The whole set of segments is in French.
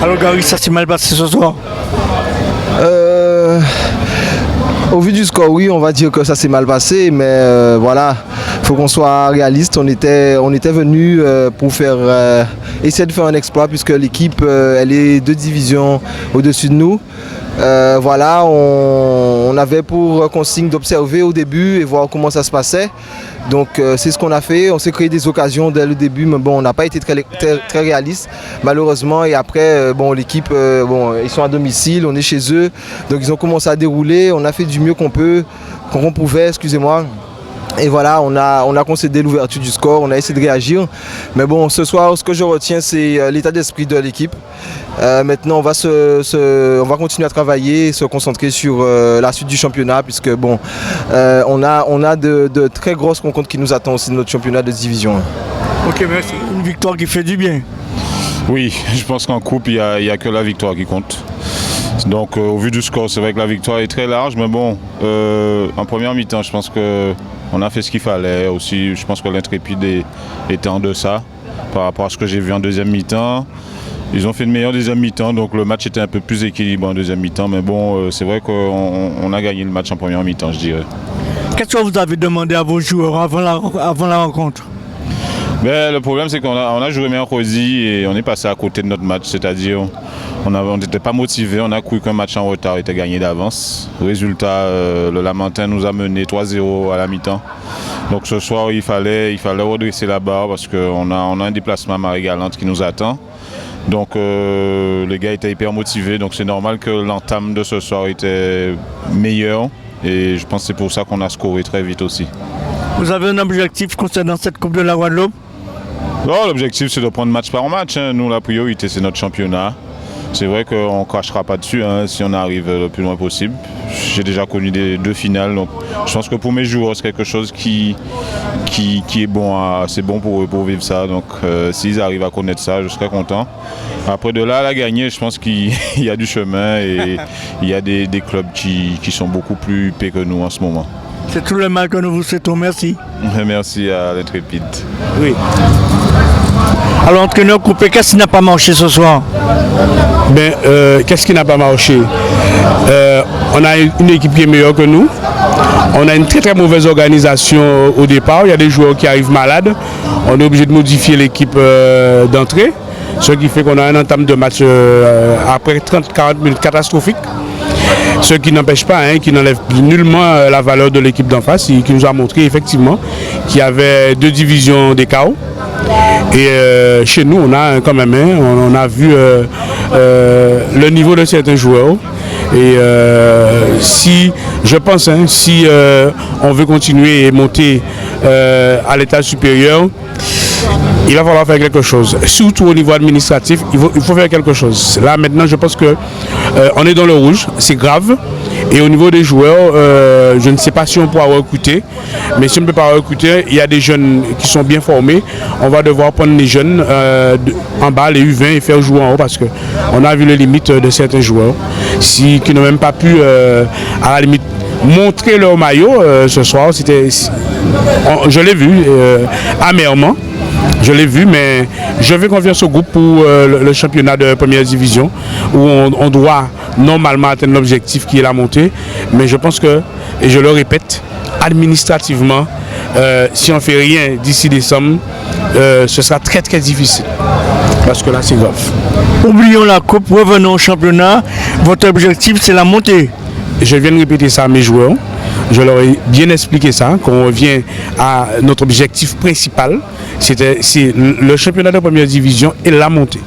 Alors Gary, ça s'est mal passé ce soir? Au vu du score, oui, on va dire que ça s'est mal passé, mais voilà, il faut qu'on soit réaliste. On était venu pour essayer de faire un exploit puisque l'équipe, elle est 2 divisions au-dessus de nous. Voilà, on avait pour consigne d'observer au début et voir comment ça se passait. Donc c'est ce qu'on a fait, on s'est créé des occasions dès le début, mais bon, on n'a pas été très réaliste malheureusement. Et après, bon, l'équipe, ils sont à domicile, on est chez eux, donc ils ont commencé à dérouler, on a fait du mieux qu'on pouvait, excusez-moi. Et voilà, on a concédé l'ouverture du score, on a essayé de réagir. Mais bon, ce soir, ce que je retiens, c'est l'état d'esprit de l'équipe. Maintenant, on va continuer à travailler, se concentrer sur la suite du championnat, puisque bon, on a de très grosses rencontres qui nous attendent aussi de notre championnat de division. Ok, merci. Une victoire qui fait du bien. Oui, je pense qu'en coupe, il n'y a que la victoire qui compte. Donc au vu du score, c'est vrai que la victoire est très large, mais bon, en première mi-temps, je pense qu'on a fait ce qu'il fallait. Aussi, je pense que l'Intrépide était en deçà par rapport à ce que j'ai vu en deuxième mi-temps. Ils ont fait une meilleure deuxième mi-temps, donc le match était un peu plus équilibré en deuxième mi-temps, mais bon, c'est vrai qu'on a gagné le match en première mi-temps, je dirais. Qu'est-ce que vous avez demandé à vos joueurs avant la rencontre? Mais le problème, c'est qu'on a joué mercredi et on est passé à côté de notre match, c'est-à-dire on n'était pas motivé, on a cru qu'un match en retard était gagné d'avance. Résultat, le Lamentin nous a mené 3-0 à la mi-temps. Donc ce soir, il fallait redresser la barre parce qu'on a un déplacement à Marie-Galante qui nous attend. Donc les gars étaient hyper motivés, donc c'est normal que l'entame de ce soir était meilleure. Et je pense que c'est pour ça qu'on a scoré très vite aussi. Vous avez un objectif concernant cette Coupe de la Guadeloupe? Non, l'objectif c'est de prendre match par match. Nous, la priorité c'est notre championnat. C'est vrai qu'on ne crachera pas dessus si on arrive le plus loin possible. J'ai déjà connu 2 finales, donc je pense que pour mes joueurs c'est quelque chose qui est bon, c'est bon pour eux pour vivre ça. Donc s'ils arrivent à connaître ça, je serai content. Après de là à la gagner, je pense qu'il y a du chemin et il y a des clubs qui sont beaucoup plus huppés que nous en ce moment. C'est tout le mal que nous vous souhaitons, merci. Merci à l'Intrépide. Oui. Alors, entraîneur Coupé, qu'est-ce qui n'a pas marché ce soir? Qu'est-ce qui n'a pas marché? On a une équipe qui est meilleure que nous. On a une très très mauvaise organisation au départ. Il y a des joueurs qui arrivent malades. On est obligé de modifier l'équipe d'entrée. Ce qui fait qu'on a un entame de match après 30-40 minutes catastrophique. Ce qui n'empêche pas, qui n'enlève nullement la valeur de l'équipe d'en face, qui nous a montré effectivement qu'il y avait 2 divisions d'écart. Et chez nous, on a quand même, on a vu le niveau de certains joueurs. Et si on veut continuer et monter à l'étage supérieur, il va falloir faire quelque chose. Surtout au niveau administratif, il faut faire quelque chose. Là maintenant, je pense que on est dans le rouge, c'est grave. Et au niveau des joueurs, je ne sais pas si on pourra recruter, mais si on ne peut pas recruter, il y a des jeunes qui sont bien formés. On va devoir prendre les jeunes en bas, les U20, et faire jouer en haut parce qu'on a vu les limites de certains joueurs qui n'ont même pas pu, à la limite, montrer leur maillot ce soir. Je l'ai vu amèrement. Je l'ai vu, mais je fais confiance au groupe pour le championnat de première division où on doit normalement atteindre l'objectif qui est la montée. Mais je pense que, et je le répète, administrativement, si on ne fait rien d'ici décembre, ce sera très très difficile. Parce que là, c'est grave. Oublions la coupe, revenons au championnat. Votre objectif, c'est la montée. Je viens de répéter ça à mes joueurs. Je leur ai bien expliqué ça, qu'on revient à notre objectif principal. C'est le championnat de première division et la montée.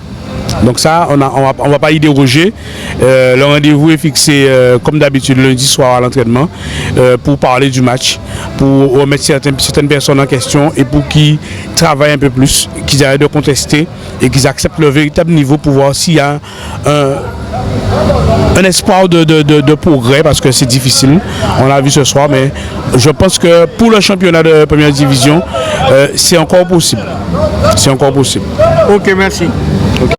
Donc ça, on ne va pas y déroger. Le rendez-vous est fixé comme d'habitude lundi soir à l'entraînement pour parler du match, pour remettre certaines personnes en question et pour qu'ils travaillent un peu plus, qu'ils arrêtent de contester et qu'ils acceptent le véritable niveau pour voir s'il y a un espoir de progrès parce que c'est difficile. On l'a vu ce soir, mais je pense que pour le championnat de première division, c'est encore possible. C'est encore possible. Ok, merci. Okay.